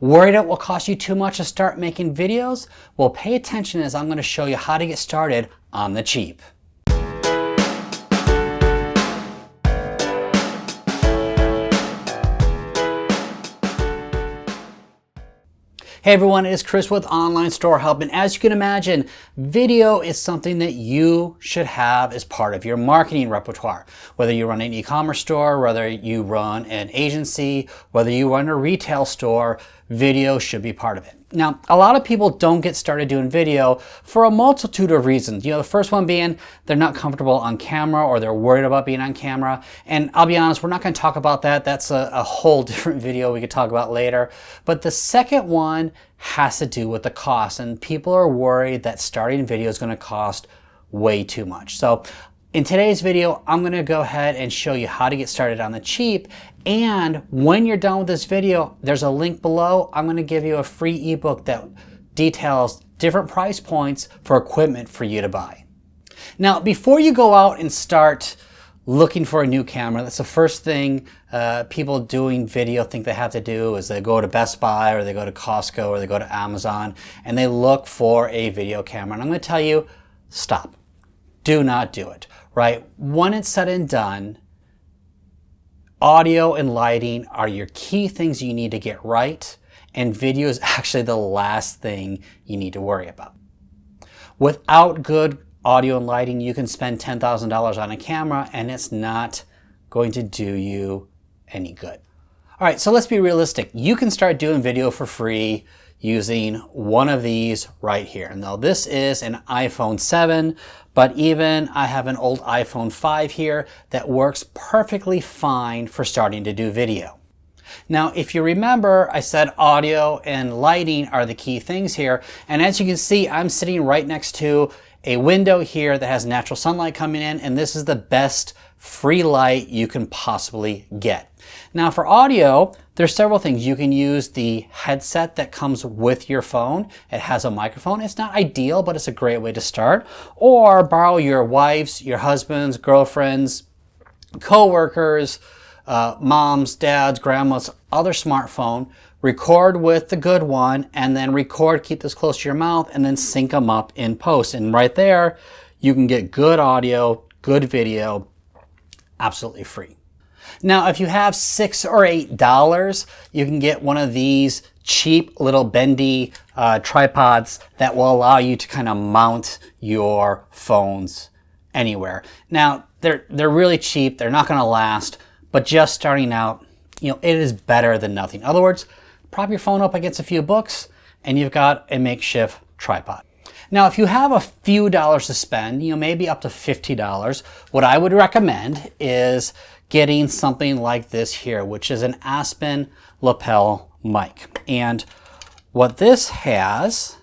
Worried it will cost you too much to start making videos? Well, pay attention as I'm going to show you how to get started on the cheap. Hey everyone, it is Chris with Online Store Help, and as you can imagine, video is something that you should have as part of your marketing repertoire. Whether you run an e-commerce store, whether you run an agency, whether you run a retail store, video should be part of it. Now, a lot of people don't get started doing video for a multitude of reasons. The first one being they're not comfortable on camera or they're worried about being on camera. And I'll be honest, we're not going to talk about that. That's a whole different video we could talk about later. But the second one has to do with the cost. And people are worried that starting video is going to cost way too much. So in today's video, I'm going to go ahead and show you how to get started on the cheap. And when you're done with this video, there's a link below. I'm going to give you a free ebook that details different price points for equipment for you to buy. Now, before you go out and start looking for a new camera, that's the first thing people doing video think they have to do is they go to Best Buy or they go to Costco or they go to Amazon and they look for a video camera. And I'm going to tell you, stop. Do not do it, right? When it's said and done, audio and lighting are your key things you need to get right, and video is actually the last thing you need to worry about. Without good audio and lighting, you can spend $10,000 on a camera and it's not going to do you any good. All right, so let's be realistic. You can start doing video for free using one of these right here. Now this is an iPhone 7, but even I have an old iPhone 5 here that works perfectly fine for starting to do video. Now, if you remember, I said audio and lighting are the key things here. And as you can see, I'm sitting right next to a window here that has natural sunlight coming in, and this is the best free light you can possibly get. Now for audio, there's several things. You can use the headset that comes with your phone. It has a microphone. It's not ideal, but it's a great way to start. Or borrow your wife's, your husband's, girlfriend's, co-workers, mom's, dad's, grandma's other smartphone, record with the good one, and then record, keep this close to your mouth, and then sync them up in post. And right there, you can get good audio, good video, absolutely free. Now, if you have $6 or $8, you can get one of these cheap little bendy tripods that will allow you to kind of mount your phones anywhere. Now, they're really cheap. They're not going to last, but just starting out, it is better than nothing. In other words, prop your phone up against a few books and you've got a makeshift tripod. Now, if you have a few dollars to spend, maybe up to $50, what I would recommend is getting something like this here, which is an Aspen lapel mic. And what this has,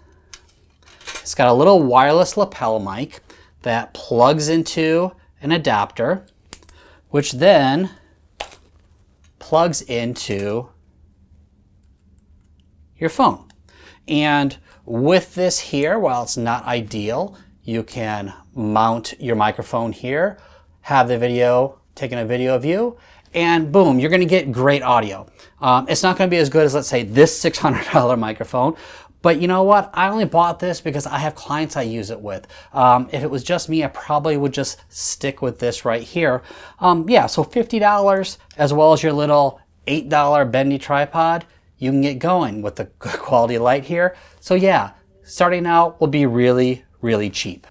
it's got a little wireless lapel mic that plugs into an adapter, which then plugs into your phone. And with this here, while it's not ideal, you can mount your microphone here, have the video, taking a video of you, and boom, you're going to get great audio. It's not going to be as good as, let's say, this $600 microphone, but you know what? I only bought this because I have clients I use it with. If it was just me, I probably would just stick with this right here. Yeah, so $50 as well as your little $8 bendy tripod, you can get going with the good quality light here. So yeah, starting out will be really, really cheap.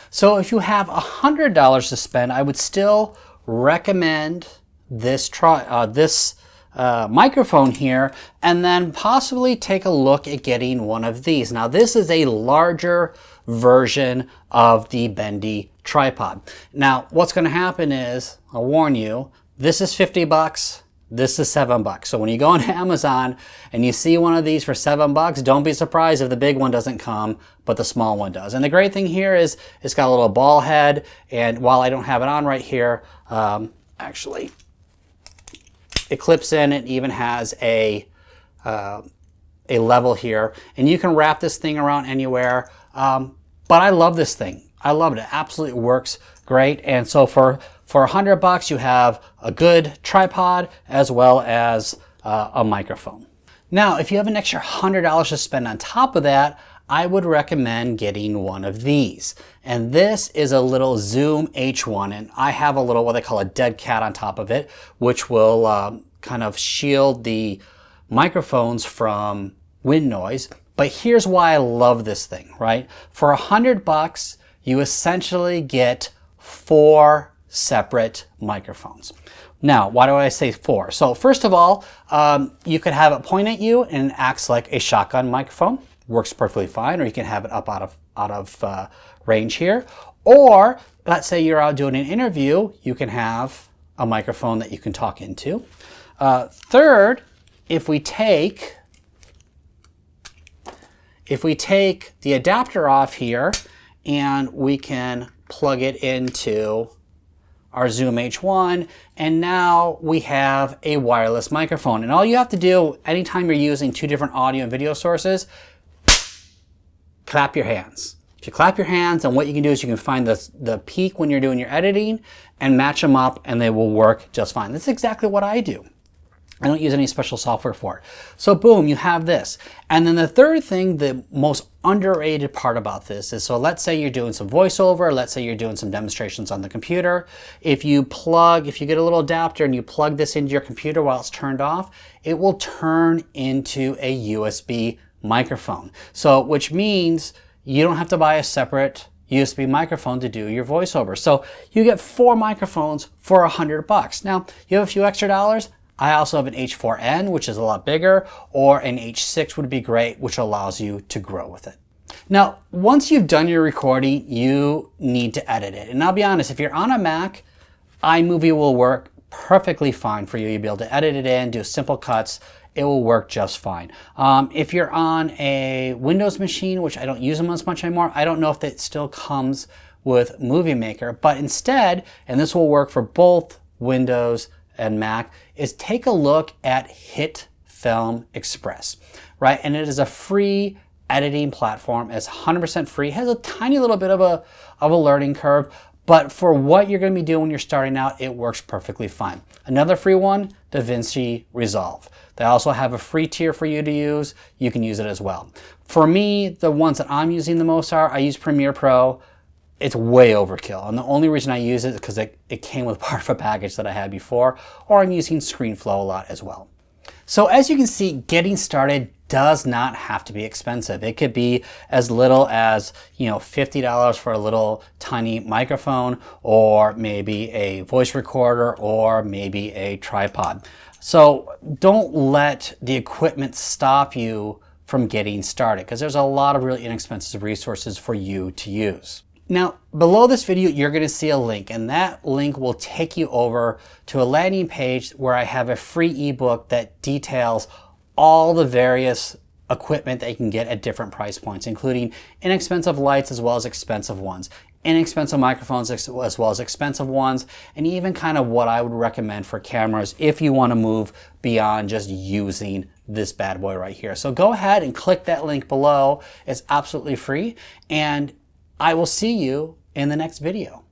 So if you have $100 to spend, I would still recommend this microphone here, and then possibly take a look at getting one of these. Now this is a larger version of the bendy tripod. Now what's going to happen is, I'll warn you, this is $50. This is $7. So when you go on Amazon and you see one of these for $7, don't be surprised if the big one doesn't come, but the small one does. And the great thing here is it's got a little ball head, and while I don't have it on right here, actually it clips in. It even has a level here, and you can wrap this thing around anywhere. But I love this thing. I love it. It absolutely works great. And so for $100, you have a good tripod as well as a microphone. Now, if you have an extra $100 to spend on top of that, I would recommend getting one of these. And this is a little Zoom H1, and I have a little what they call a dead cat on top of it, which will kind of shield the microphones from wind noise. But here's why I love this thing, right? For $100, you essentially get 4 separate microphones. Now, why do I say 4? So first of all, you could have it point at you and it acts like a shotgun microphone. Works perfectly fine. Or you can have it up out of range here. Or let's say you're out doing an interview, you can have a microphone that you can talk into. Third, if we take the adapter off here and we can plug it into our Zoom H1, and now we have a wireless microphone. And all you have to do anytime you're using 2 different audio and video sources, clap your hands. If you clap your hands, and what you can do is you can find the peak when you're doing your editing and match them up, and they will work just fine. That's exactly what I do. I don't use any special software for it. So boom, you have this. And then the third thing, the most underrated part about this is, so let's say you're doing some voiceover, let's say you're doing some demonstrations on the computer. If you get a little adapter and you plug this into your computer while it's turned off, it will turn into a USB microphone. So, which means you don't have to buy a separate USB microphone to do your voiceover. So you get 4 microphones for $100. Now, you have a few extra dollars. I also have an H4n, which is a lot bigger, or an H6 would be great, which allows you to grow with it. Now, once you've done your recording, you need to edit it. And I'll be honest, if you're on a Mac, iMovie will work perfectly fine for you. You'll be able to edit it in, do simple cuts. It will work just fine. If you're on a Windows machine, which I don't use them as much anymore, I don't know if it still comes with Movie Maker, but instead, and this will work for both Windows and Mac, is take a look at HitFilm Express, right? And it is a free editing platform. It's 100% free. It has a tiny little bit of a learning curve, but for what you're going to be doing when you're starting out, it works perfectly fine. Another free one, DaVinci Resolve. They also have a free tier for you to use. You can use it as well. For me, the ones that I'm using the most are, I use Premiere Pro. It's way overkill. And the only reason I use it is because it came with part of a package that I had before, or I'm using ScreenFlow a lot as well. So as you can see, getting started does not have to be expensive. It could be as little as, $50 for a little tiny microphone, or maybe a voice recorder, or maybe a tripod. So don't let the equipment stop you from getting started, because there's a lot of really inexpensive resources for you to use. Now, below this video, you're going to see a link, and that link will take you over to a landing page where I have a free ebook that details all the various equipment that you can get at different price points, including inexpensive lights as well as expensive ones, inexpensive microphones as well as expensive ones, and even kind of what I would recommend for cameras if you want to move beyond just using this bad boy right here. So go ahead and click that link below. It's absolutely free, and I will see you in the next video.